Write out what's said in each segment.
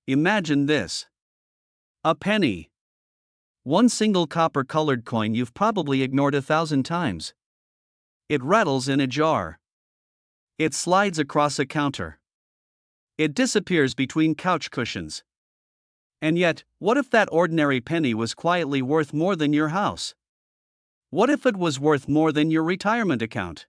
Imagine this: a penny. One single copper-colored coin you've probably ignored 1,000 times. It rattles in a jar. It slides across a counter. It disappears between couch cushions. And yet, what if that ordinary penny was quietly worth more than your house? What if it was worth more than your retirement account?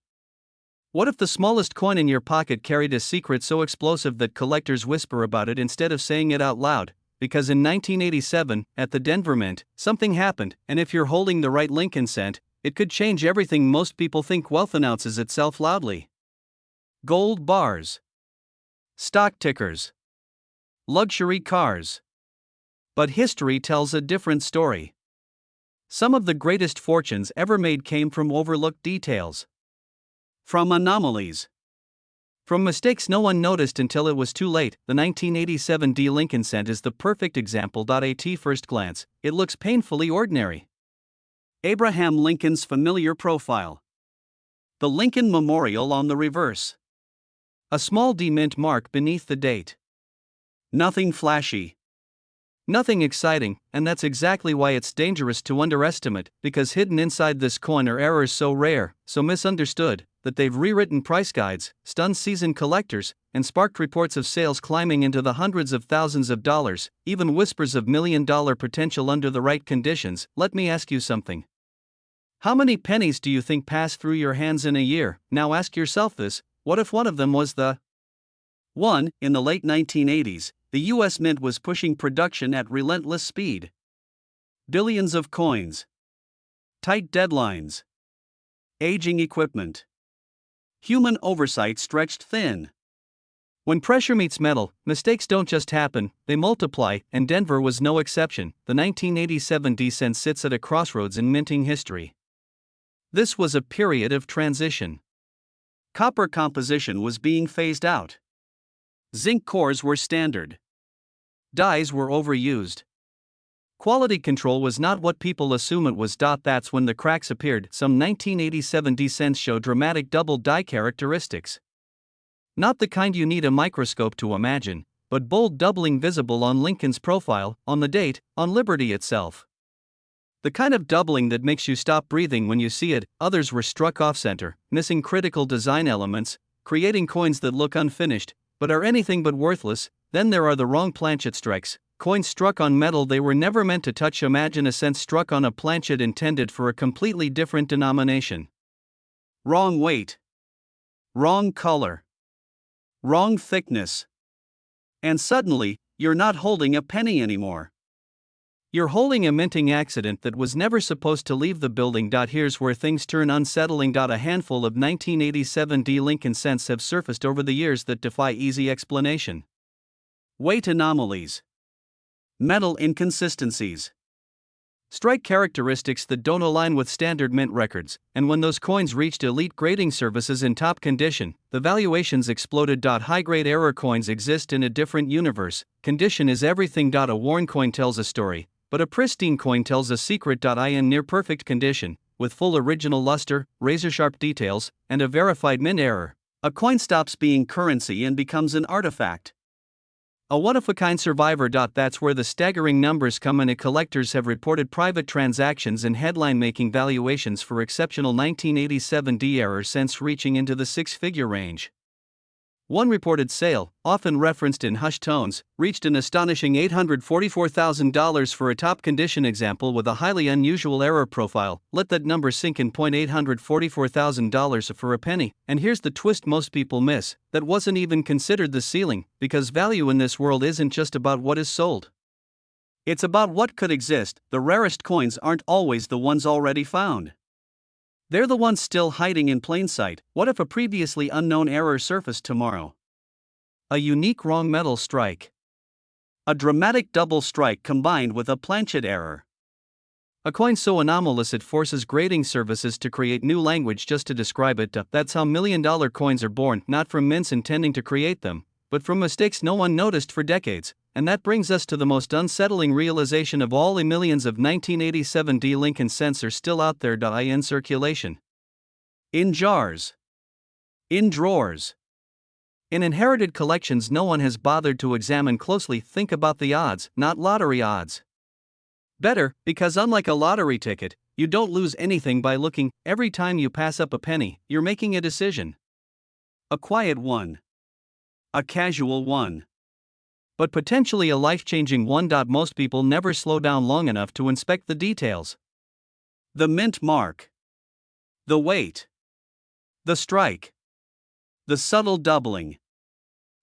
What if the smallest coin in your pocket carried a secret so explosive that collectors whisper about it instead of saying it out loud? Because in 1987, at the Denver Mint, something happened, and if you're holding the right Lincoln cent, it could change everything. Most people think wealth announces itself loudly. Gold bars, stock tickers, luxury cars. But history tells a different story. Some of the greatest fortunes ever made came from overlooked details. From anomalies. From mistakes no one noticed until it was too late. The 1987 D. Lincoln cent is the perfect example. At first glance, it looks painfully ordinary. Abraham Lincoln's familiar profile. The Lincoln Memorial on the reverse. A small D mint mark beneath the date. Nothing flashy. Nothing exciting, and that's exactly why it's dangerous to underestimate, because hidden inside this coin are errors so rare, so misunderstood, that they've rewritten price guides, stunned seasoned collectors, and sparked reports of sales climbing into the hundreds of thousands of dollars, even whispers of million-dollar potential under the right conditions. Let me ask you something. How many pennies do you think pass through your hands in a year? Now ask yourself this: what if one of them was the one? In the late 1980s, the U.S. Mint was pushing production at relentless speed. Billions of coins. Tight deadlines. Aging equipment. Human oversight stretched thin. When pressure meets metal, mistakes don't just happen, they multiply, and Denver was no exception. The 1987 D cent sits at a crossroads in minting history. This was a period of transition. Copper composition was being phased out. Zinc cores were standard. Dyes were overused. Quality control was not what people assume it was. That's when the cracks appeared. Some 1987 D cents show dramatic double die characteristics. Not the kind you need a microscope to imagine, but bold doubling visible on Lincoln's profile, on the date, on Liberty itself. The kind of doubling that makes you stop breathing when you see it. Others were struck off-center, missing critical design elements, creating coins that look unfinished, but are anything but worthless. Then there are the wrong planchet strikes, coins struck on metal they were never meant to touch. Imagine a cent struck on a planchet intended for a completely different denomination. Wrong weight. Wrong color. Wrong thickness. And suddenly, you're not holding a penny anymore. You're holding a minting accident that was never supposed to leave the building. Here's where things turn unsettling. A handful of 1987 D. Lincoln cents have surfaced over the years that defy easy explanation. Weight anomalies. Metal inconsistencies. Strike characteristics that don't align with standard mint records, and when those coins reached elite grading services in top condition, the valuations exploded. High-grade error coins exist in a different universe. Condition is everything. A worn coin tells a story, but a pristine coin tells a secret. In near-perfect condition, with full original luster, razor-sharp details, and a verified mint error, a coin stops being currency and becomes an artifact. A one-of-a-kind survivor. That's where the staggering numbers come in. Collectors have reported private transactions and headline-making valuations for exceptional 1987 D error cents reaching into the six-figure range. One reported sale, often referenced in hushed tones, reached an astonishing $844,000 for a top-condition example with a highly unusual error profile. Let that number sink in. $844,000 for a penny. And here's the twist most people miss: that wasn't even considered the ceiling, because value in this world isn't just about what is sold. It's about what could exist. The rarest coins aren't always the ones already found. They're the ones still hiding in plain sight. What if a previously unknown error surfaced tomorrow? A unique wrong metal strike. A dramatic double strike combined with a planchet error. A coin so anomalous it forces grading services to create new language just to describe it. That's how million-dollar coins are born, not from mints intending to create them, but from mistakes no one noticed for decades. And that brings us to the most unsettling realization of all: millions of 1987 D. Lincoln cents are still out there. In circulation. In jars. In drawers. In inherited collections no one has bothered to examine closely. Think about the odds, not lottery odds. Better, because unlike a lottery ticket, you don't lose anything by looking. Every time you pass up a penny, you're making a decision. A quiet one. A casual one. But potentially a life-changing one. Most people never slow down long enough to inspect the details. The mint mark. The weight. The strike. The subtle doubling.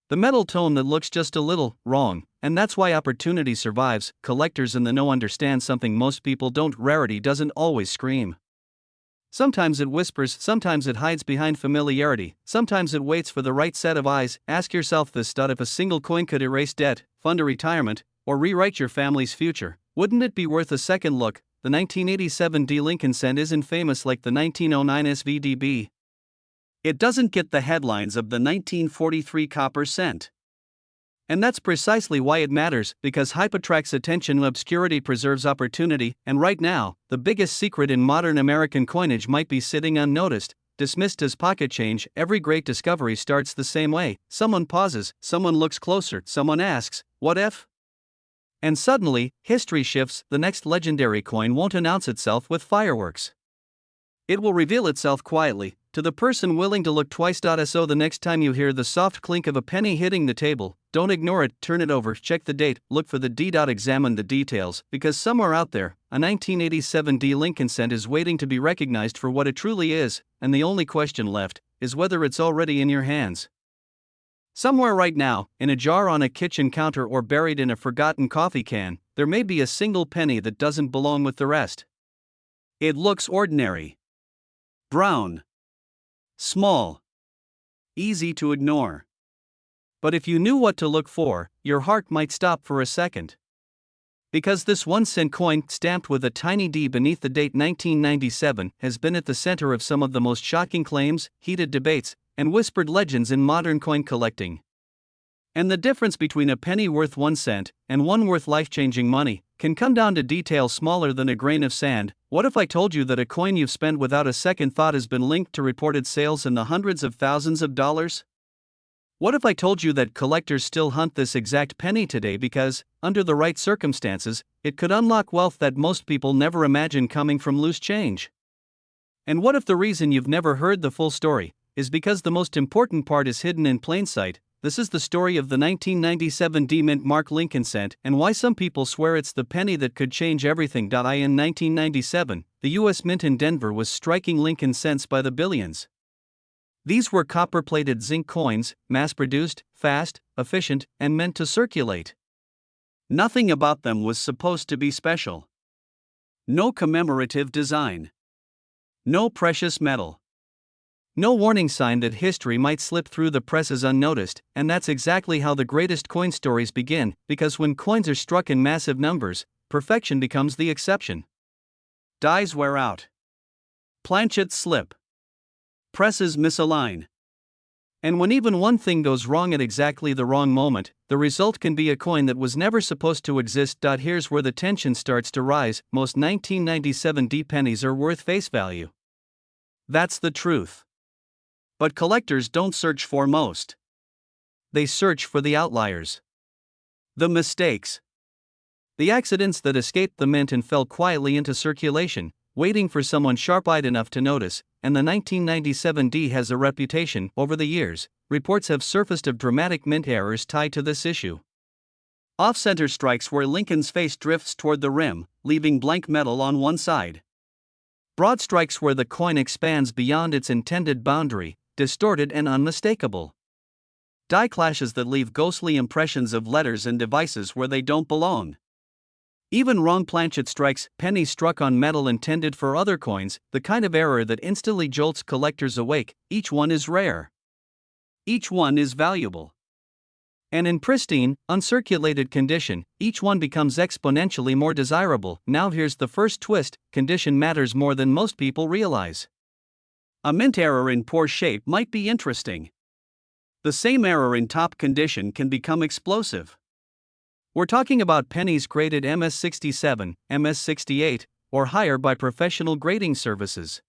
The metal tone that looks just a little wrong, and that's why opportunity survives. Collectors in the know understand something most people don't. Rarity doesn't always scream. Sometimes it whispers, sometimes it hides behind familiarity, sometimes it waits for the right set of eyes. Ask yourself this: if a single coin could erase debt, fund a retirement, or rewrite your family's future, wouldn't it be worth a second look? The 1987 D Lincoln cent isn't famous like the 1909 SVDB. It doesn't get the headlines of the 1943 copper cent. And that's precisely why it matters, because hype attracts attention, obscurity preserves opportunity, and right now, the biggest secret in modern American coinage might be sitting unnoticed, dismissed as pocket change. Every great discovery starts the same way: someone pauses, someone looks closer, someone asks, "What if?" And suddenly, history shifts. The next legendary coin won't announce itself with fireworks. It will reveal itself quietly, to the person willing to look twice. So the next time you hear the soft clink of a penny hitting the table, don't ignore it, turn it over, check the date, look for the D. Examine the details, because somewhere out there, a 1987 D Lincoln cent is waiting to be recognized for what it truly is, and the only question left is whether it's already in your hands. Somewhere right now, in a jar on a kitchen counter or buried in a forgotten coffee can, there may be a single penny that doesn't belong with the rest. It looks ordinary. Brown. Small. Easy to ignore. But if you knew what to look for, your heart might stop for a second. Because this 1-cent coin, stamped with a tiny D beneath the date 1997, has been at the center of some of the most shocking claims, heated debates, and whispered legends in modern coin collecting. And the difference between a penny worth 1 cent and one worth life-changing money can come down to details smaller than a grain of sand. What if I told you that a coin you've spent without a second thought has been linked to reported sales in the hundreds of thousands of dollars? What if I told you that collectors still hunt this exact penny today because, under the right circumstances, it could unlock wealth that most people never imagined coming from loose change? And what if the reason you've never heard the full story is because the most important part is hidden in plain sight? This is the story of the 1997 D Mint Mark Lincoln cent and why some people swear it's the penny that could change everything. In 1997, the U.S. Mint in Denver was striking Lincoln cents by the billions. These were copper-plated zinc coins, mass-produced, fast, efficient, and meant to circulate. Nothing about them was supposed to be special. No commemorative design. No precious metal. No warning sign that history might slip through the presses unnoticed, and that's exactly how the greatest coin stories begin, because when coins are struck in massive numbers, perfection becomes the exception. Dies wear out. Planchets slip. Presses misalign. And when even one thing goes wrong at exactly the wrong moment, the result can be a coin that was never supposed to exist. Here's where the tension starts to rise: most 1997 D pennies are worth face value. That's the truth. But collectors don't search for most. They search for the outliers. The mistakes. The accidents that escaped the mint and fell quietly into circulation, waiting for someone sharp-eyed enough to notice. And the 1997 D has a reputation. Over the years, reports have surfaced of dramatic mint errors tied to this issue. Off-center strikes where Lincoln's face drifts toward the rim, leaving blank metal on one side. Broad strikes where the coin expands beyond its intended boundary, distorted and unmistakable. Die clashes that leave ghostly impressions of letters and devices where they don't belong. Even wrong planchet strikes, pennies struck on metal intended for other coins, the kind of error that instantly jolts collectors awake. Each one is rare. Each one is valuable. And in pristine, uncirculated condition, each one becomes exponentially more desirable. Now here's the first twist: condition matters more than most people realize. A mint error in poor shape might be interesting. The same error in top condition can become explosive. We're talking about pennies graded MS67, MS68, or higher by professional grading services.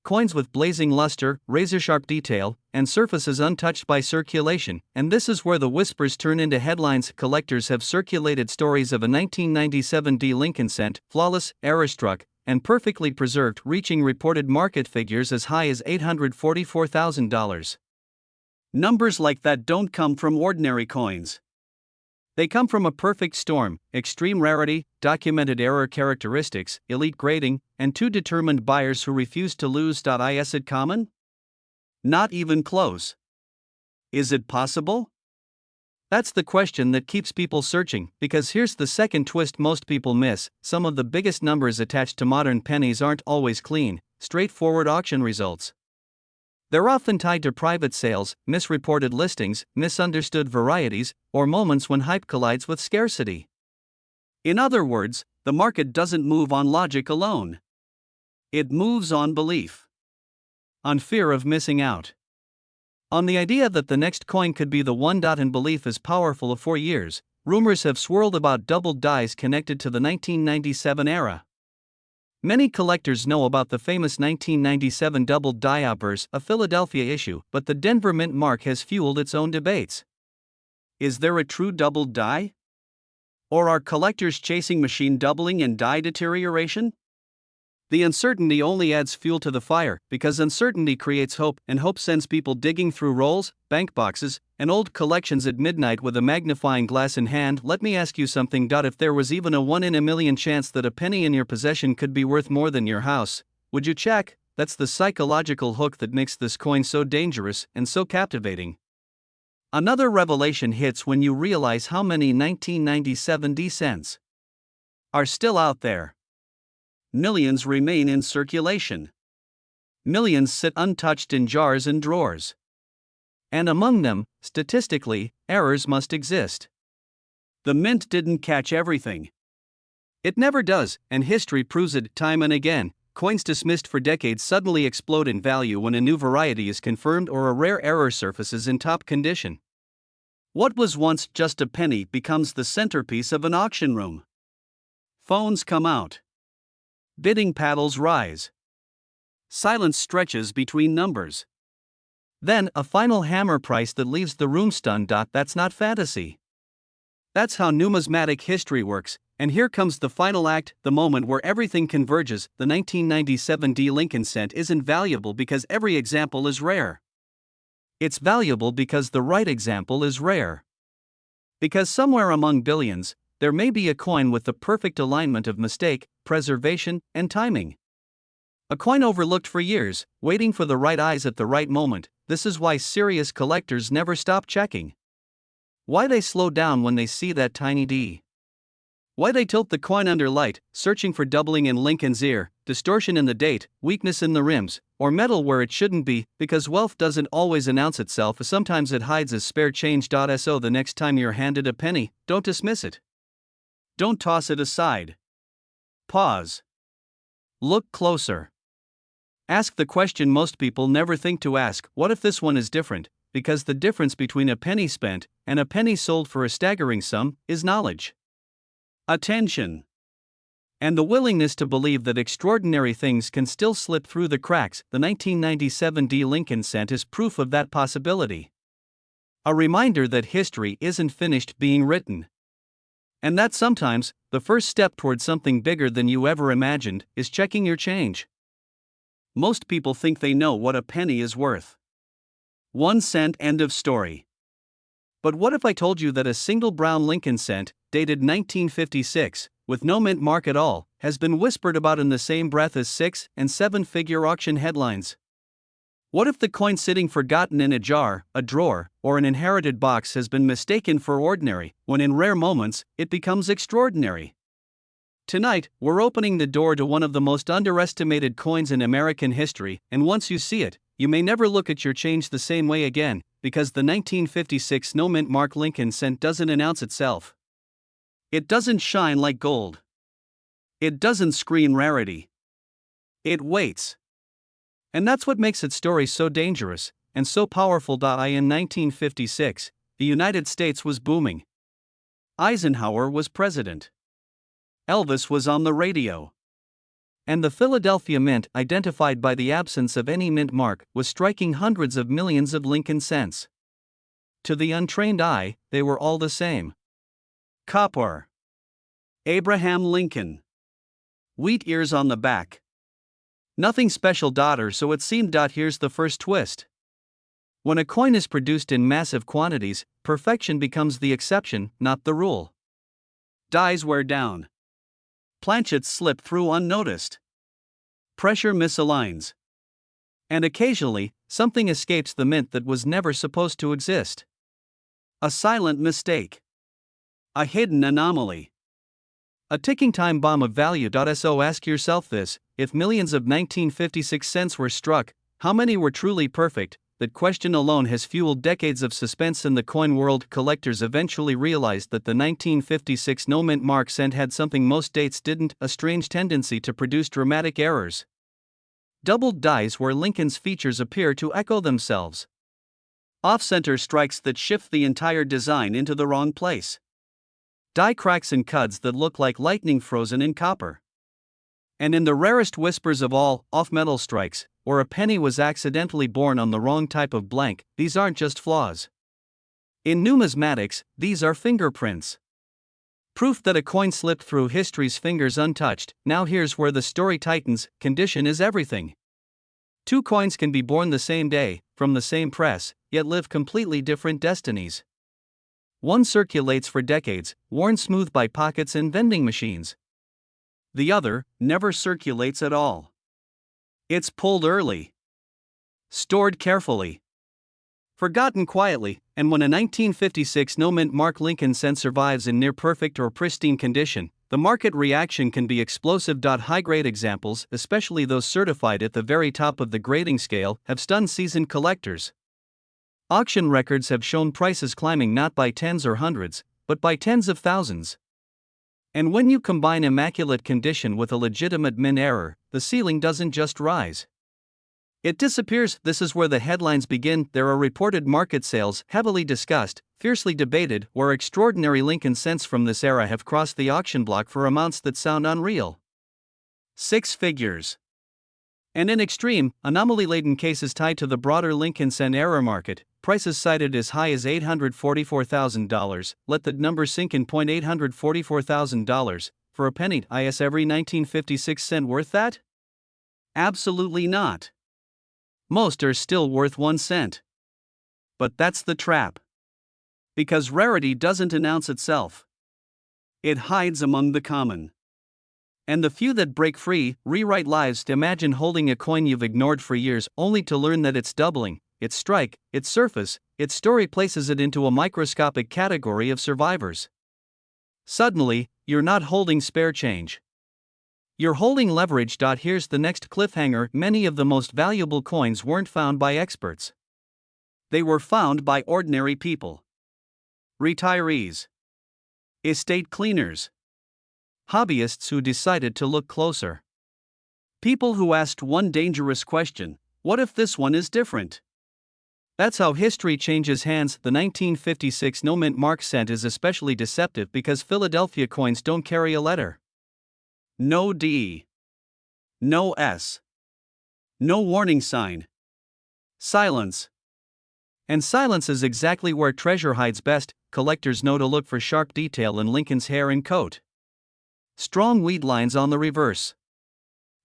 coins with blazing luster, razor-sharp detail, and surfaces untouched by circulation, and this is where the whispers turn into headlines. Collectors have circulated stories of a 1997 D Lincoln cent, flawless, error-struck, and perfectly preserved, reaching reported market figures as high as $844,000. Numbers like that don't come from ordinary coins. They come from a perfect storm: extreme rarity, documented error characteristics, elite grading, and two determined buyers who refuse to lose. Is it common? Not even close. Is it possible? That's the question that keeps people searching, because here's the second twist most people miss: some of the biggest numbers attached to modern pennies aren't always clean, straightforward auction results. They're often tied to private sales, misreported listings, misunderstood varieties, or moments when hype collides with scarcity. In other words, the market doesn't move on logic alone. It moves on belief, on fear of missing out, on the idea that the next coin could be the one. And belief is powerful. For years, rumors have swirled about doubled dies connected to the 1997 era. Many collectors know about the famous 1997 doubled die outburst, a Philadelphia issue, but the Denver Mint mark has fueled its own debates. Is there a true doubled die? Or are collectors chasing machine doubling and die deterioration? The uncertainty only adds fuel to the fire, because uncertainty creates hope, and hope sends people digging through rolls, bank boxes, and old collections at midnight with a magnifying glass in hand. Let me ask you something. If there was even a 1 in a million chance that a penny in your possession could be worth more than your house, would you check? That's the psychological hook that makes this coin so dangerous and so captivating. Another revelation hits when you realize how many 1997 D cents are still out there. Millions remain in circulation. Millions sit untouched in jars and drawers. And among them, statistically, errors must exist. The mint didn't catch everything. It never does, and history proves it time and again. Coins dismissed for decades suddenly explode in value when a new variety is confirmed or a rare error surfaces in top condition. What was once just a penny becomes the centerpiece of an auction room. Phones come out. Bidding paddles rise. Silence stretches between numbers. Then, a final hammer price that leaves the room stunned. That's not fantasy. That's how numismatic history works, and here comes the final act, the moment where everything converges. The 1997 D Lincoln cent isn't valuable because every example is rare. It's valuable because the right example is rare. Because somewhere among billions, there may be a coin with the perfect alignment of mistake, preservation, and timing. A coin overlooked for years, waiting for the right eyes at the right moment. This is why serious collectors never stop checking. Why they slow down when they see that tiny D. Why they tilt the coin under light, searching for doubling in Lincoln's ear, distortion in the date, weakness in the rims, or metal where it shouldn't be, because wealth doesn't always announce itself. Sometimes it hides as spare change. So the next time you're handed a penny, don't dismiss it. Don't toss it aside. Pause. Look closer. Ask the question most people never think to ask: what if this one is different? Because the difference between a penny spent and a penny sold for a staggering sum is knowledge, attention, and the willingness to believe that extraordinary things can still slip through the cracks. The 1997 D Lincoln cent is proof of that possibility. A reminder that history isn't finished being written. And that sometimes, the first step toward something bigger than you ever imagined is checking your change. Most people think they know what a penny is worth. 1 cent, end of story. But what if I told you that a single brown Lincoln cent, dated 1956, with no mint mark at all, has been whispered about in the same breath as 6- and 7-figure auction headlines? What if the coin sitting forgotten in a jar, a drawer, or an inherited box has been mistaken for ordinary, when in rare moments, it becomes extraordinary? Tonight, we're opening the door to one of the most underestimated coins in American history, and once you see it, you may never look at your change the same way again, because the 1956 no mint mark Lincoln cent doesn't announce itself. It doesn't shine like gold. It doesn't scream rarity. It waits. And that's what makes its story so dangerous and so powerful. In 1956, the United States was booming. Eisenhower was president. Elvis was on the radio. And the Philadelphia Mint, identified by the absence of any mint mark, was striking hundreds of millions of Lincoln cents. To the untrained eye, they were all the same. Copper. Abraham Lincoln. Wheat ears on the back. Nothing special, daughter, so it seemed. Here's the first twist. When a coin is produced in massive quantities, perfection becomes the exception, not the rule. Dies wear down. Planchets slip through unnoticed. Pressure misaligns. And occasionally, something escapes the mint that was never supposed to exist. A silent mistake. A hidden anomaly. A ticking time bomb of value. So ask yourself this: if millions of 1956 cents were struck, how many were truly perfect? That question alone has fueled decades of suspense in the coin world. Collectors eventually realized that the 1956 no mint mark cent had something most dates didn't: a strange tendency to produce dramatic errors. Doubled dies where Lincoln's features appear to echo themselves. Off-center strikes that shift the entire design into the wrong place. Die cracks and cuds that look like lightning frozen in copper. And in the rarest whispers of all, off-metal strikes, where a penny was accidentally born on the wrong type of blank. These aren't just flaws. In numismatics, these are fingerprints. Proof that a coin slipped through history's fingers untouched. Now here's where the story tightens: condition is everything. Two coins can be born the same day, from the same press, yet live completely different destinies. One circulates for decades, worn smooth by pockets and vending machines. The other never circulates at all. It's pulled early, stored carefully, forgotten quietly, and when a 1956 no mint mark Lincoln cent survives in near perfect or pristine condition, the market reaction can be explosive. High-grade examples, especially those certified at the very top of the grading scale, have stunned seasoned collectors. Auction records have shown prices climbing not by tens or hundreds, but by tens of thousands. And when you combine immaculate condition with a legitimate mint error, the ceiling doesn't just rise. It disappears. This is where the headlines begin. There are reported market sales, heavily discussed, fiercely debated, where extraordinary Lincoln cents from this era have crossed the auction block for amounts that sound unreal. 6 figures. And in extreme, anomaly-laden cases tied to the broader Lincoln cent error market, prices cited as high as $844,000. Let that number sink in. $844,000 for a penny. Is every 1956 cent worth that? Absolutely not. Most are still worth 1 cent. But that's the trap. Because rarity doesn't announce itself. It hides among the common. And the few that break free rewrite lives. Imagine holding a coin you've ignored for years, only to learn that it's doubling. Its strike, its surface, its story places it into a microscopic category of survivors. Suddenly, you're not holding spare change. You're holding leverage. Here's the next cliffhanger: many of the most valuable coins weren't found by experts. They were found by ordinary people. Retirees. Estate cleaners. Hobbyists who decided to look closer. People who asked one dangerous question: what if this one is different? That's how history changes hands. The 1956 no mint mark cent is especially deceptive because Philadelphia coins don't carry a letter. No D. No S. No warning sign. Silence. And silence is exactly where treasure hides best. Collectors know to look for sharp detail in Lincoln's hair and coat. Strong weed lines on the reverse.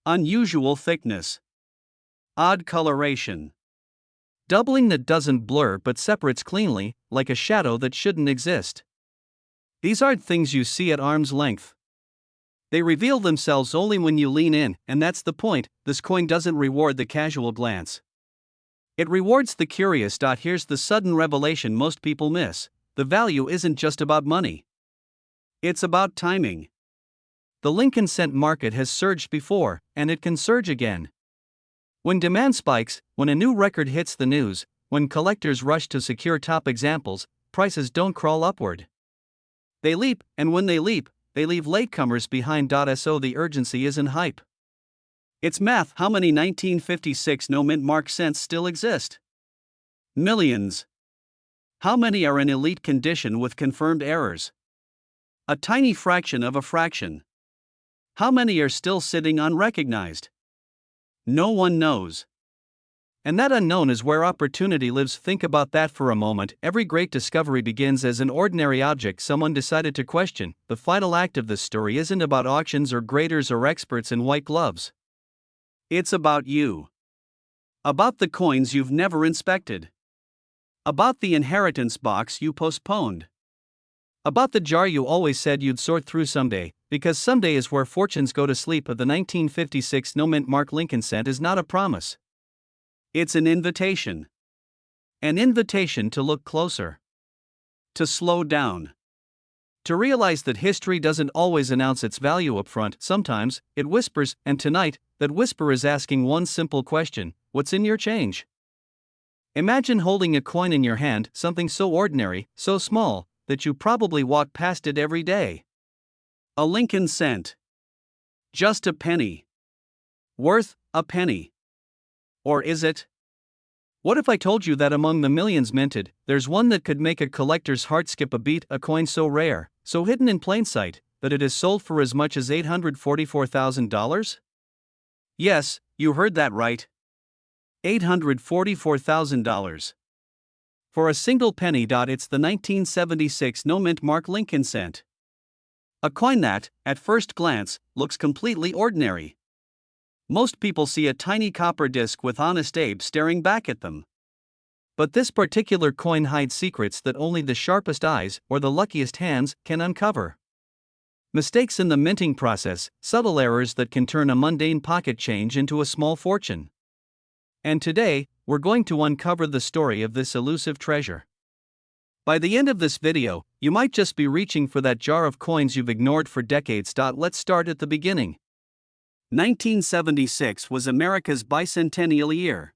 Unusual thickness. Odd coloration. Doubling that doesn't blur but separates cleanly, like a shadow that shouldn't exist. These aren't things you see at arm's length. They reveal themselves only when you lean in, and that's the point. This coin doesn't reward the casual glance. It rewards the curious. Here's the sudden revelation most people miss: the value isn't just about money. It's about timing. The Lincoln cent market has surged before, and it can surge again. When demand spikes, when a new record hits the news, when collectors rush to secure top examples, prices don't crawl upward. They leap, and when they leap, they leave latecomers behind. So the urgency isn't hype. It's math. How many 1956 no mint mark cents still exist? Millions. How many are in elite condition with confirmed errors? A tiny fraction of a fraction. How many are still sitting unrecognized? No one knows. And that unknown is where opportunity lives. Think about that for a moment. Every great discovery begins as an ordinary object someone decided to question. The final act of this story isn't about auctions or graders or experts in white gloves. It's about you. About the coins you've never inspected. About the inheritance box you postponed. About the jar you always said you'd sort through someday, because someday is where fortunes go to sleep. The 1956 no-mint Mark Lincoln cent is not a promise. It's an invitation. An invitation to look closer. To slow down. To realize that history doesn't always announce its value up front. Sometimes, it whispers, and tonight, that whisper is asking one simple question: what's in your change? Imagine holding a coin in your hand, something so ordinary, so small, that you probably walk past it every day. A Lincoln cent. Just a penny. Worth a penny. Or is it? What if I told you that among the millions minted, there's one that could make a collector's heart skip a beat, a coin so rare, so hidden in plain sight, that it is sold for as much as $844,000? Yes, you heard that right. $844,000. For a single penny. It's the 1976 no-mint Mark Lincoln cent. A coin that, at first glance, looks completely ordinary. Most people see a tiny copper disc with Honest Abe staring back at them. But this particular coin hides secrets that only the sharpest eyes or the luckiest hands can uncover. Mistakes in the minting process, subtle errors that can turn a mundane pocket change into a small fortune. And today, we're going to uncover the story of this elusive treasure. By the end of this video, you might just be reaching for that jar of coins you've ignored for decades. Let's start at the beginning. 1976 was America's bicentennial year.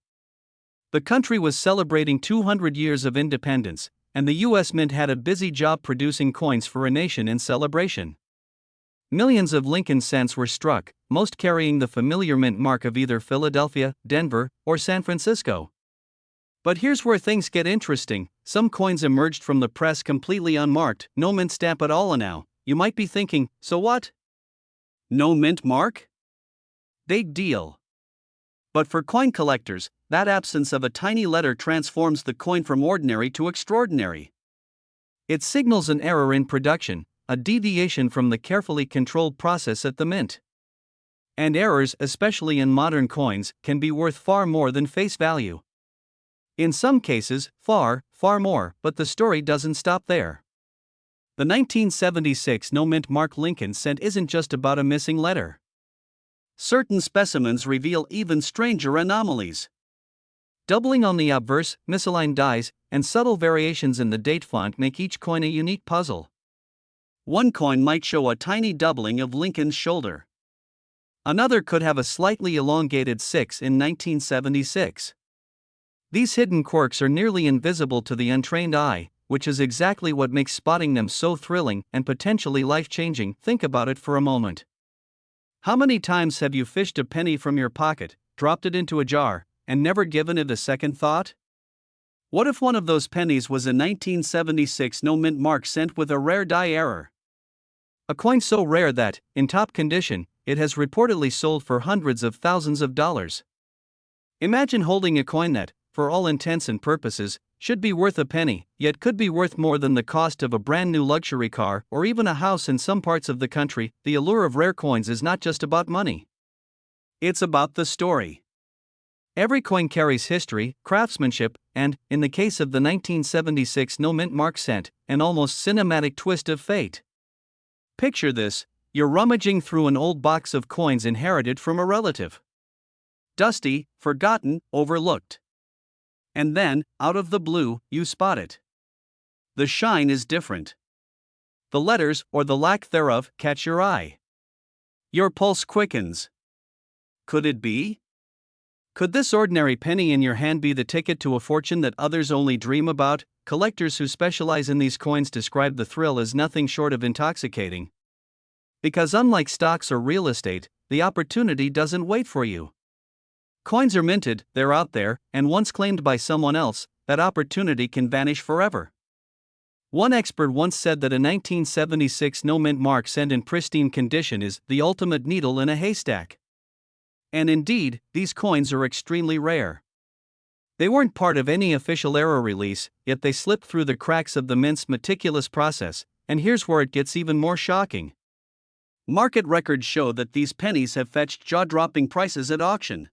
The country was celebrating 200 years of independence, and the U.S. Mint had a busy job producing coins for a nation in celebration. Millions of Lincoln cents were struck, most carrying the familiar mint mark of either Philadelphia, Denver, or San Francisco. But here's where things get interesting. Some coins emerged from the press completely unmarked, no mint stamp at all. And now, you might be thinking, so what? No mint mark? Big deal. But for coin collectors, that absence of a tiny letter transforms the coin from ordinary to extraordinary. It signals an error in production, a deviation from the carefully controlled process at the mint. And errors, especially in modern coins, can be worth far more than face value. In some cases, far, far more, but the story doesn't stop there. The 1976 no-mint Mark Lincoln cent isn't just about a missing letter. Certain specimens reveal even stranger anomalies. Doubling on the obverse, misaligned dies, and subtle variations in the date font make each coin a unique puzzle. One coin might show a tiny doubling of Lincoln's shoulder. Another could have a slightly elongated 6 in 1976. These hidden quirks are nearly invisible to the untrained eye, which is exactly what makes spotting them so thrilling and potentially life-changing. Think about it for a moment. How many times have you fished a penny from your pocket, dropped it into a jar, and never given it a second thought? What if one of those pennies was a 1976 no-mint Mark cent with a rare die error? A coin so rare that, in top condition, it has reportedly sold for hundreds of thousands of dollars. Imagine holding a coin that, for all intents and purposes, should be worth a penny, yet could be worth more than the cost of a brand new luxury car or even a house in some parts of the country. The allure of rare coins is not just about money. It's about the story. Every coin carries history, craftsmanship, and, in the case of the 1976 no-mint Mark cent, an almost cinematic twist of fate. Picture this: you're rummaging through an old box of coins inherited from a relative. Dusty, forgotten, overlooked. And then, out of the blue, you spot it. The shine is different. The letters, or the lack thereof, catch your eye. Your pulse quickens. Could it be? Could this ordinary penny in your hand be the ticket to a fortune that others only dream about? Collectors who specialize in these coins describe the thrill as nothing short of intoxicating. Because unlike stocks or real estate, the opportunity doesn't wait for you. Coins are minted, they're out there, and once claimed by someone else, that opportunity can vanish forever. One expert once said that a 1976 no-mint mark cent in pristine condition is the ultimate needle in a haystack. And indeed, these coins are extremely rare. They weren't part of any official era release, yet they slipped through the cracks of the mint's meticulous process, and here's where it gets even more shocking. Market records show that these pennies have fetched jaw-dropping prices at auction.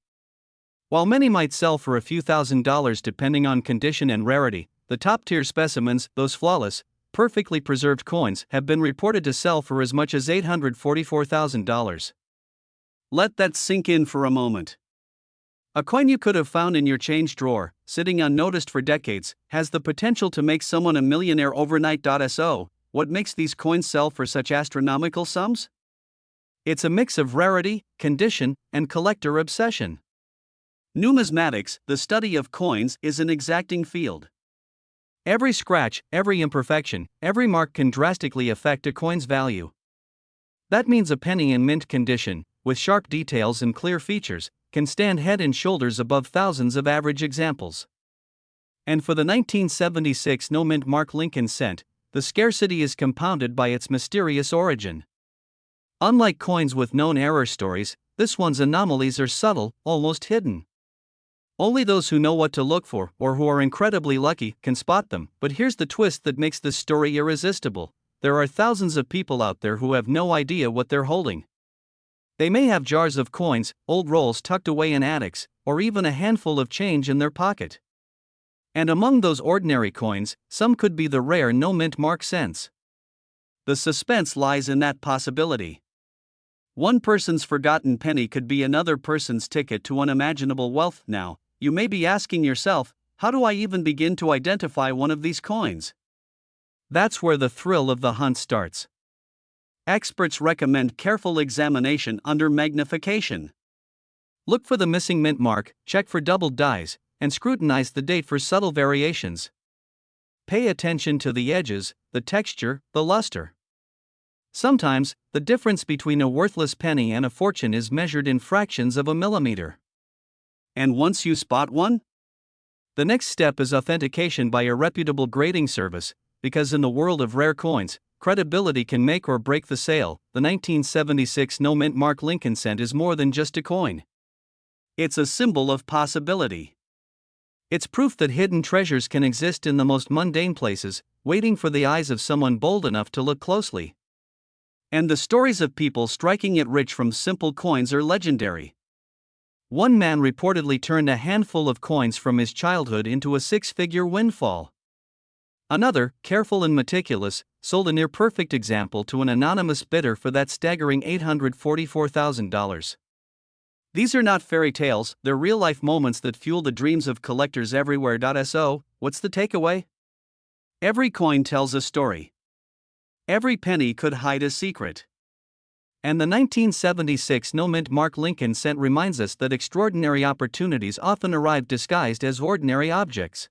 While many might sell for a few $1,000s depending on condition and rarity, the top-tier specimens, those flawless, perfectly preserved coins, have been reported to sell for as much as $844,000. Let that sink in for a moment. A coin you could have found in your change drawer, sitting unnoticed for decades, has the potential to make someone a millionaire overnight. So, what makes these coins sell for such astronomical sums? It's a mix of rarity, condition, and collector obsession. Numismatics, the study of coins, is an exacting field. Every scratch, every imperfection, every mark can drastically affect a coin's value. That means a penny in mint condition, with sharp details and clear features, can stand head and shoulders above thousands of average examples. And for the 1976 no-mint mark Lincoln cent, the scarcity is compounded by its mysterious origin. Unlike coins with known error stories, this one's anomalies are subtle, almost hidden. Only those who know what to look for, or who are incredibly lucky, can spot them. But here's the twist that makes this story irresistible. There are thousands of people out there who have no idea what they're holding. They may have jars of coins, old rolls tucked away in attics, or even a handful of change in their pocket. And among those ordinary coins, some could be the rare no-mint mark cents. The suspense lies in that possibility. One person's forgotten penny could be another person's ticket to unimaginable wealth. Now, you may be asking yourself, how do I even begin to identify one of these coins? That's where the thrill of the hunt starts. Experts recommend careful examination under magnification. Look for the missing mint mark, check for doubled dies, and scrutinize the date for subtle variations. Pay attention to the edges, the texture, the luster. Sometimes, the difference between a worthless penny and a fortune is measured in fractions of a millimeter. And once you spot one, the next step is authentication by a reputable grading service, because in the world of rare coins, credibility can make or break the sale. The 1976 no-mint mark Lincoln cent is more than just a coin. It's a symbol of possibility. It's proof that hidden treasures can exist in the most mundane places, waiting for the eyes of someone bold enough to look closely. And the stories of people striking it rich from simple coins are legendary. One man reportedly turned a handful of coins from his childhood into a six-figure windfall. Another, careful and meticulous, sold a near-perfect example to an anonymous bidder for that staggering $844,000. These are not fairy tales, they're real-life moments that fuel the dreams of collectors everywhere. So, what's the takeaway? Every coin tells a story. Every penny could hide a secret. And the 1976 no-mint mark Lincoln cent reminds us that extraordinary opportunities often arrive disguised as ordinary objects.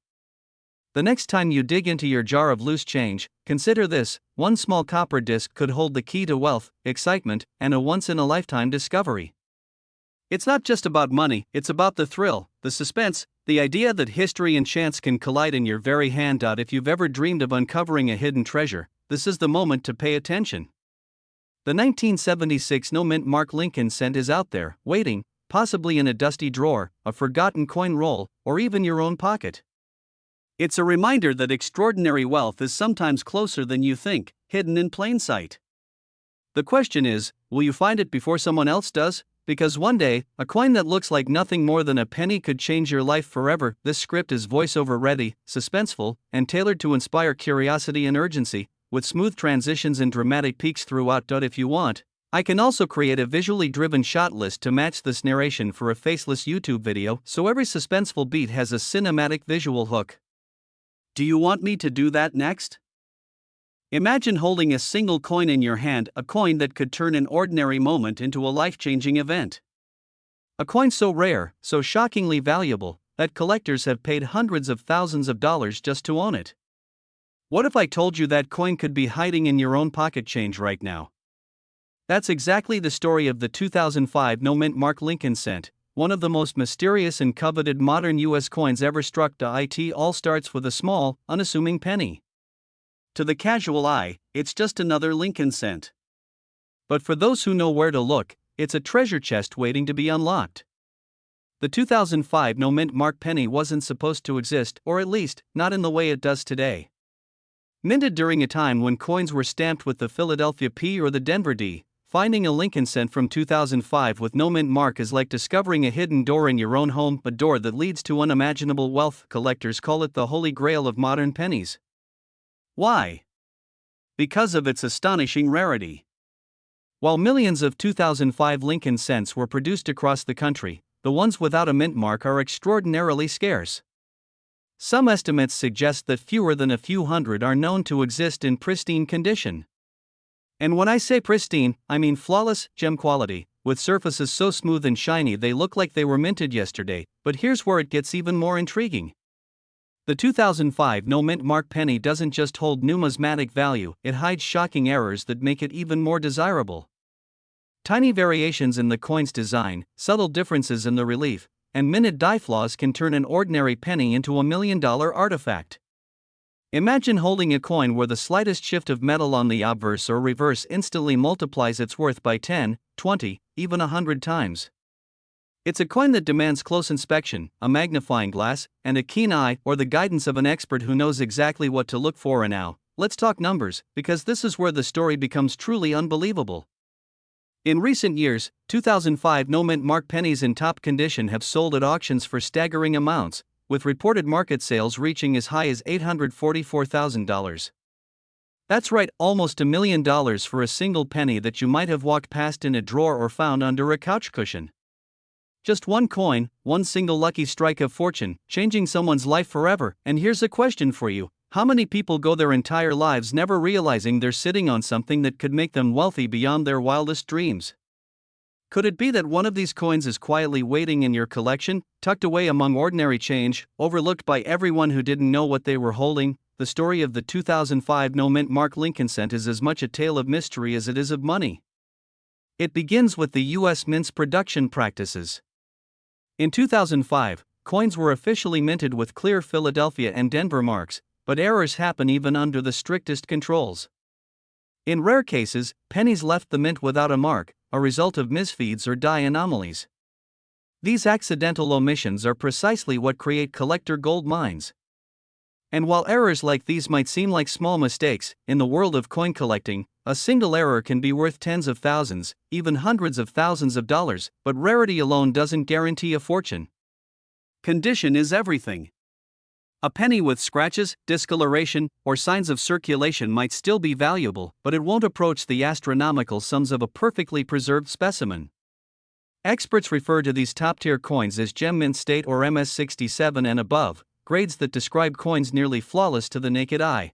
The next time you dig into your jar of loose change, consider this: one small copper disc could hold the key to wealth, excitement, and a once-in-a-lifetime discovery. It's not just about money, it's about the thrill, the suspense, the idea that history and chance can collide in your very hand. If you've ever dreamed of uncovering a hidden treasure, this is the moment to pay attention. The 1976 no-mint mark Lincoln cent is out there, waiting, possibly in a dusty drawer, a forgotten coin roll, or even your own pocket. It's a reminder that extraordinary wealth is sometimes closer than you think, hidden in plain sight. The question is, will you find it before someone else does? Because one day, a coin that looks like nothing more than a penny could change your life forever. This script is voiceover ready, suspenseful, and tailored to inspire curiosity and urgency, with smooth transitions and dramatic peaks throughout. If you want, I can also create a visually driven shot list to match this narration for a faceless YouTube video, so every suspenseful beat has a cinematic visual hook. Do you want me to do that next? Imagine holding a single coin in your hand, a coin that could turn an ordinary moment into a life-changing event. A coin so rare, so shockingly valuable, that collectors have paid hundreds of thousands of dollars just to own it. What if I told you that coin could be hiding in your own pocket change right now? That's exactly the story of the 2005 no-mint mark Lincoln cent, one of the most mysterious and coveted modern U.S. coins ever struck. It all starts with a small, unassuming penny. To the casual eye, it's just another Lincoln cent. But for those who know where to look, it's a treasure chest waiting to be unlocked. The 2005 no mint mark penny wasn't supposed to exist, or at least, not in the way it does today. Minted during a time when coins were stamped with the Philadelphia P or the Denver D, finding a Lincoln cent from 2005 with no mint mark is like discovering a hidden door in your own home, a door that leads to unimaginable wealth. Collectors call it the holy grail of modern pennies. Why? Because of its astonishing rarity. While millions of 2005 Lincoln cents were produced across the country, the ones without a mint mark are extraordinarily scarce. Some estimates suggest that fewer than a few hundred are known to exist in pristine condition. And when I say pristine, I mean flawless, gem quality, with surfaces so smooth and shiny they look like they were minted yesterday. But here's where it gets even more intriguing. The 2005 no mint mark penny doesn't just hold numismatic value, it hides shocking errors that make it even more desirable. Tiny variations in the coin's design, subtle differences in the relief, and minted die flaws can turn an ordinary penny into $1 million artifact. Imagine holding a coin where the slightest shift of metal on the obverse or reverse instantly multiplies its worth by 10, 20, even 100 times. It's a coin that demands close inspection, a magnifying glass, and a keen eye, or the guidance of an expert who knows exactly what to look for. And now, let's talk numbers, because this is where the story becomes truly unbelievable. In recent years, 2005 no mint mark pennies in top condition have sold at auctions for staggering amounts, with reported market sales reaching as high as $844,000. That's right, almost $1 million for a single penny that you might have walked past in a drawer or found under a couch cushion. Just one coin, one single lucky strike of fortune, changing someone's life forever. And here's a question for you. How many people go their entire lives never realizing they're sitting on something that could make them wealthy beyond their wildest dreams? Could it be that one of these coins is quietly waiting in your collection, tucked away among ordinary change, overlooked by everyone who didn't know what they were holding? The story of the 2005 no mint mark Lincoln cent is as much a tale of mystery as it is of money. It begins with the U.S. Mint's production practices. In 2005, coins were officially minted with clear Philadelphia and Denver marks, but errors happen even under the strictest controls. In rare cases, pennies left the mint without a mark, a result of misfeeds or die anomalies. These accidental omissions are precisely what create collector gold mines. And while errors like these might seem like small mistakes, in the world of coin collecting, a single error can be worth tens of thousands, even hundreds of thousands of dollars, but rarity alone doesn't guarantee a fortune. Condition is everything. A penny with scratches, discoloration, or signs of circulation might still be valuable, but it won't approach the astronomical sums of a perfectly preserved specimen. Experts refer to these top-tier coins as gem mint state or MS67 and above, grades that describe coins nearly flawless to the naked eye.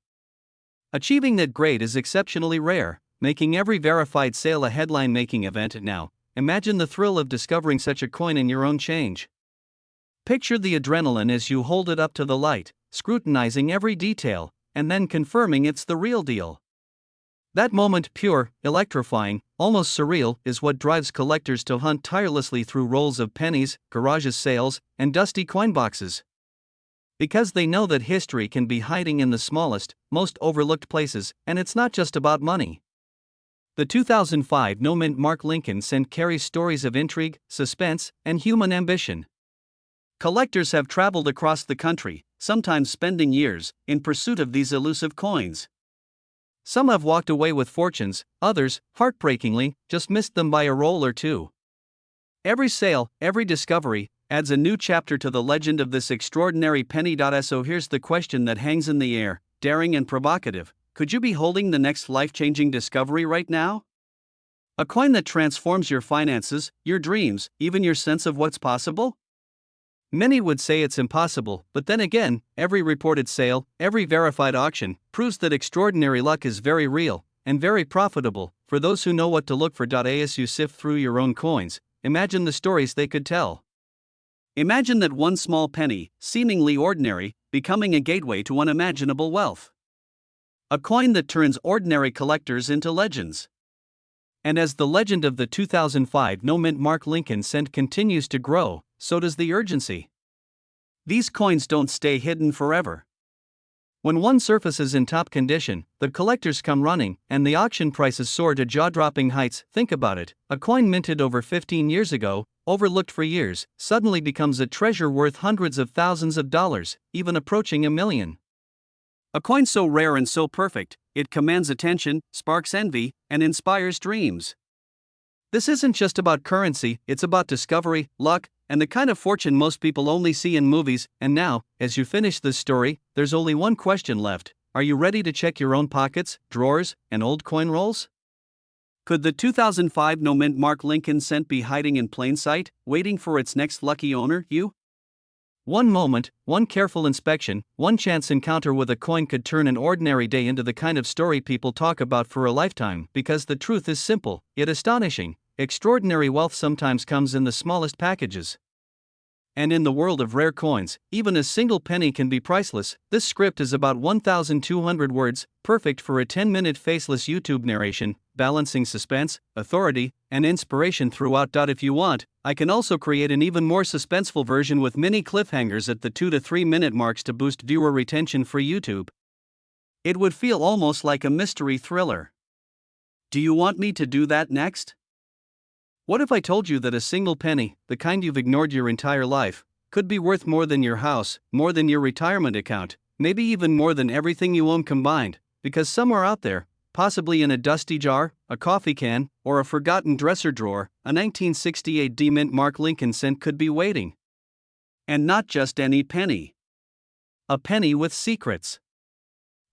Achieving that grade is exceptionally rare, making every verified sale a headline-making event. Now, imagine the thrill of discovering such a coin in your own change. Picture the adrenaline as you hold it up to the light, scrutinizing every detail, and then confirming it's the real deal. That moment, pure, electrifying, almost surreal, is what drives collectors to hunt tirelessly through rolls of pennies, garages sales, and dusty coin boxes. Because they know that history can be hiding in the smallest, most overlooked places, and it's not just about money. The 2005 no mint mark Lincoln cent carries stories of intrigue, suspense, and human ambition. Collectors have traveled across the country, sometimes spending years, in pursuit of these elusive coins. Some have walked away with fortunes, others, heartbreakingly, just missed them by a roll or two. Every sale, every discovery, adds a new chapter to the legend of this extraordinary penny. So here's the question that hangs in the air, daring and provocative: could you be holding the next life-changing discovery right now? A coin that transforms your finances, your dreams, even your sense of what's possible? Many would say it's impossible, but then again, every reported sale, every verified auction, proves that extraordinary luck is very real, and very profitable, for those who know what to look for. As you sift through your own coins, imagine the stories they could tell. Imagine that one small penny, seemingly ordinary, becoming a gateway to unimaginable wealth. A coin that turns ordinary collectors into legends. And as the legend of the 2005 no mint mark Lincoln cent continues to grow, so does the urgency. These coins don't stay hidden forever. When one surface is in top condition, the collectors come running, and the auction prices soar to jaw-dropping heights. Think about it, a coin minted over 15 years ago, overlooked for years, suddenly becomes a treasure worth hundreds of thousands of dollars, even approaching $1 million. A coin so rare and so perfect, it commands attention, sparks envy, and inspires dreams. This isn't just about currency, it's about discovery, luck, and the kind of fortune most people only see in movies. And now, as you finish this story, there's only one question left. Are you ready to check your own pockets, drawers, and old coin rolls? Could the 2005 no mint mark Lincoln cent be hiding in plain sight, waiting for its next lucky owner, you? One moment, one careful inspection, one chance encounter with a coin could turn an ordinary day into the kind of story people talk about for a lifetime, because the truth is simple, yet astonishing. Extraordinary wealth sometimes comes in the smallest packages. And in the world of rare coins, even a single penny can be priceless. This script is about 1,200 words, perfect for a 10-minute faceless YouTube narration, balancing suspense, authority, and inspiration throughout. If you want, I can also create an even more suspenseful version with mini cliffhangers at the 2 to 3 minute marks to boost viewer retention for YouTube. It would feel almost like a mystery thriller. Do you want me to do that next? What if I told you that a single penny, the kind you've ignored your entire life, could be worth more than your house, more than your retirement account, maybe even more than everything you own combined, because somewhere out there, possibly in a dusty jar, a coffee can, or a forgotten dresser drawer, a 1968 mint mark Lincoln cent could be waiting. And not just any penny. A penny with secrets.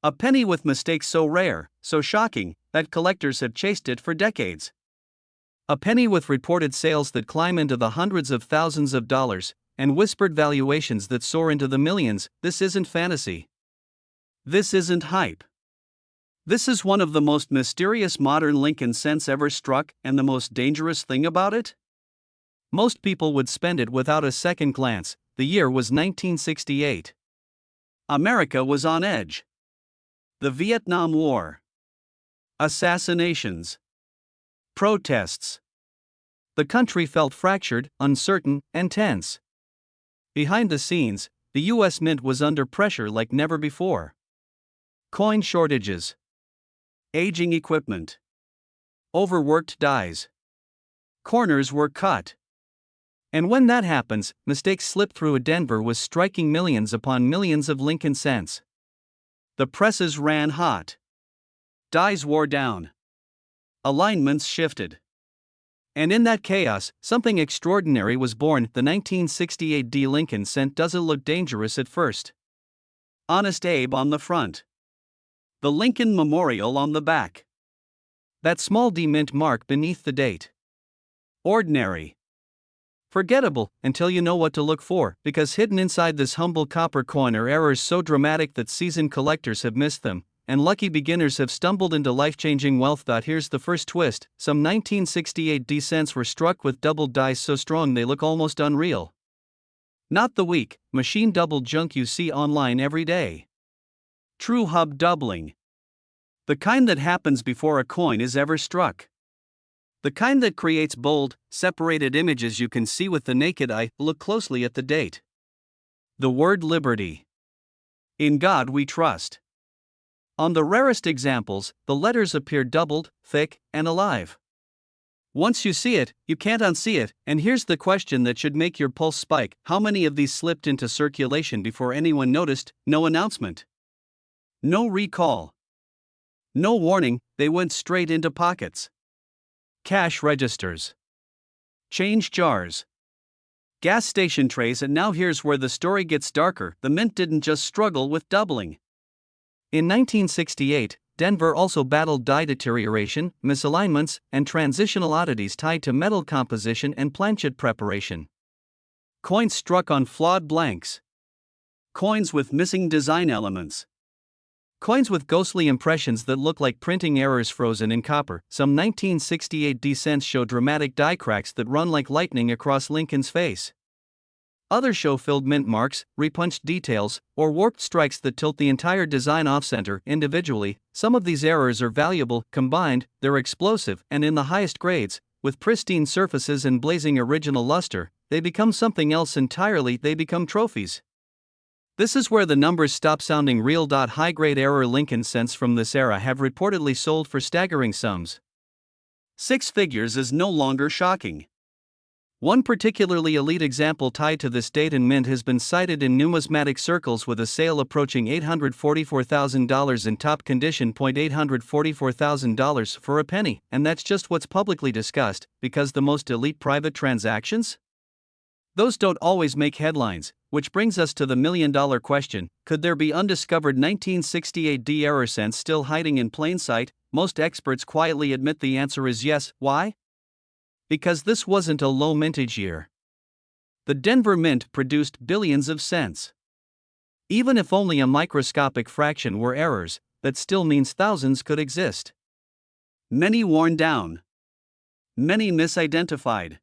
A penny with mistakes so rare, so shocking, that collectors have chased it for decades. A penny with reported sales that climb into the hundreds of thousands of dollars, and whispered valuations that soar into the millions. This isn't fantasy. This isn't hype. This is one of the most mysterious modern Lincoln cents ever struck, and the most dangerous thing about it? Most people would spend it without a second glance. The year was 1968. America was on edge. The Vietnam War. Assassinations. Protests. The country felt fractured, uncertain, and tense. Behind the scenes, the U.S. Mint was under pressure like never before. Coin shortages. Aging equipment. Overworked dies. Corners were cut. And when that happens, mistakes slip through. Denver was striking millions upon millions of Lincoln cents. The presses ran hot. Dies wore down. Alignments shifted. And in that chaos, something extraordinary was born. The 1968 Lincoln cent doesn't look dangerous at first. Honest Abe on the front. The Lincoln Memorial on the back. That small D mint mark beneath the date. Ordinary. Forgettable, until you know what to look for, because hidden inside this humble copper coin are errors so dramatic that seasoned collectors have missed them, and lucky beginners have stumbled into life-changing wealth. Here's the first twist. Some 1968 cents were struck with doubled dice so strong they look almost unreal. Not the weak, machine-doubled junk you see online every day. True hub doubling. The kind that happens before a coin is ever struck. The kind that creates bold, separated images you can see with the naked eye. Look closely at the date. The word liberty. In God we trust. On the rarest examples, the letters appear doubled, thick, and alive. Once you see it, you can't unsee it, and here's the question that should make your pulse spike. How many of these slipped into circulation before anyone noticed? No announcement. No recall. No warning, they went straight into pockets. Cash registers. Change jars. Gas station trays. And now here's where the story gets darker. The mint didn't just struggle with doubling. In 1968, Denver also battled die deterioration, misalignments, and transitional oddities tied to metal composition and planchet preparation. Coins struck on flawed blanks. Coins with missing design elements. Coins with ghostly impressions that look like printing errors frozen in copper. Some 1968 cents show dramatic die cracks that run like lightning across Lincoln's face. Others show filled mint marks, repunched details, or warped strikes that tilt the entire design off-center. Individually, some of these errors are valuable. Combined, they're explosive, and in the highest grades, with pristine surfaces and blazing original luster, they become something else entirely. They become trophies. This is where the numbers stop sounding real. High-grade error Lincoln cents from this era have reportedly sold for staggering sums. 6 figures is no longer shocking. One particularly elite example tied to this date and mint has been cited in numismatic circles with a sale approaching $844,000 in top condition. $844,000 for a penny, and that's just what's publicly discussed, because the most elite private transactions? Those don't always make headlines, which brings us to the million-dollar question: could there be undiscovered 1968 D error cents still hiding in plain sight? Most experts quietly admit the answer is yes. Why? Because this wasn't a low mintage year. The Denver Mint produced billions of cents. Even if only a microscopic fraction were errors, that still means thousands could exist. Many worn down. Many misidentified.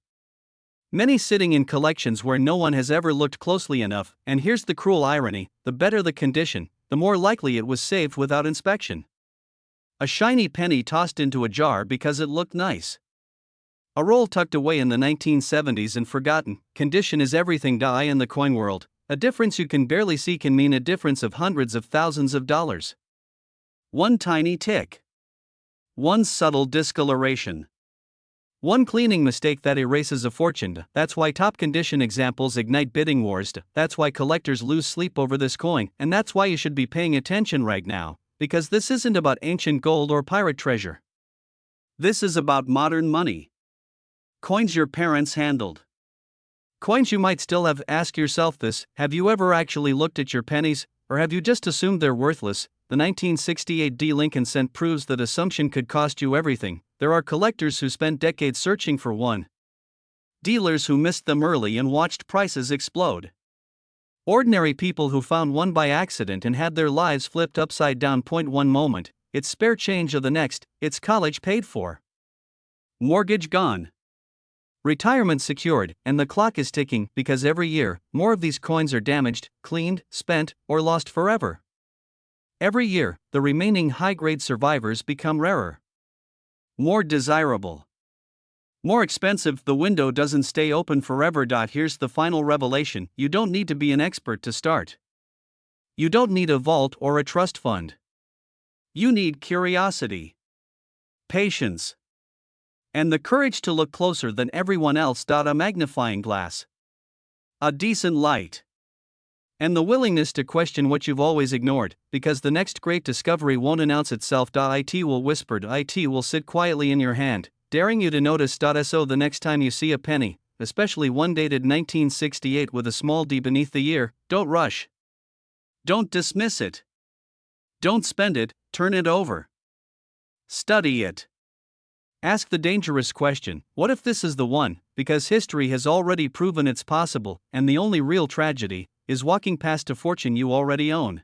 Many sitting in collections where no one has ever looked closely enough, and here's the cruel irony: the better the condition, the more likely it was saved without inspection. A shiny penny tossed into a jar because it looked nice. A roll tucked away in the 1970s and forgotten. Condition is everything. In the coin world, a difference you can barely see can mean a difference of hundreds of thousands of dollars. One tiny tick. One subtle discoloration. One cleaning mistake that erases a fortune. That's why top condition examples ignite bidding wars. That's why collectors lose sleep over this coin, and that's why you should be paying attention right now, because this isn't about ancient gold or pirate treasure. This is about modern money. Coins your parents handled. Coins you might still have. Ask yourself this: have you ever actually looked at your pennies, or have you just assumed they're worthless? The 1968 D Lincoln cent proves that assumption could cost you everything. There are collectors who spent decades searching for one. Dealers who missed them early and watched prices explode. Ordinary people who found one by accident and had their lives flipped upside down. One moment, it's spare change of the next, it's college paid for. Mortgage gone. Retirement secured, and the clock is ticking, because every year, more of these coins are damaged, cleaned, spent, or lost forever. Every year, the remaining high-grade survivors become rarer. More desirable. More expensive. The window doesn't stay open forever. Here's the final revelation: you don't need to be an expert to start. You don't need a vault or a trust fund. You need curiosity, patience, and the courage to look closer than everyone else. A magnifying glass, a decent light, and the willingness to question what you've always ignored, because the next great discovery won't announce itself. It will whisper. It will sit quietly in your hand, daring you to notice. So the next time you see a penny, especially one dated 1968 with a small D beneath the year, don't rush. Don't dismiss it. Don't spend it, turn it over. Study it. Ask the dangerous question: what if this is the one? Because history has already proven it's possible, and the only real tragedy is walking past a fortune you already own.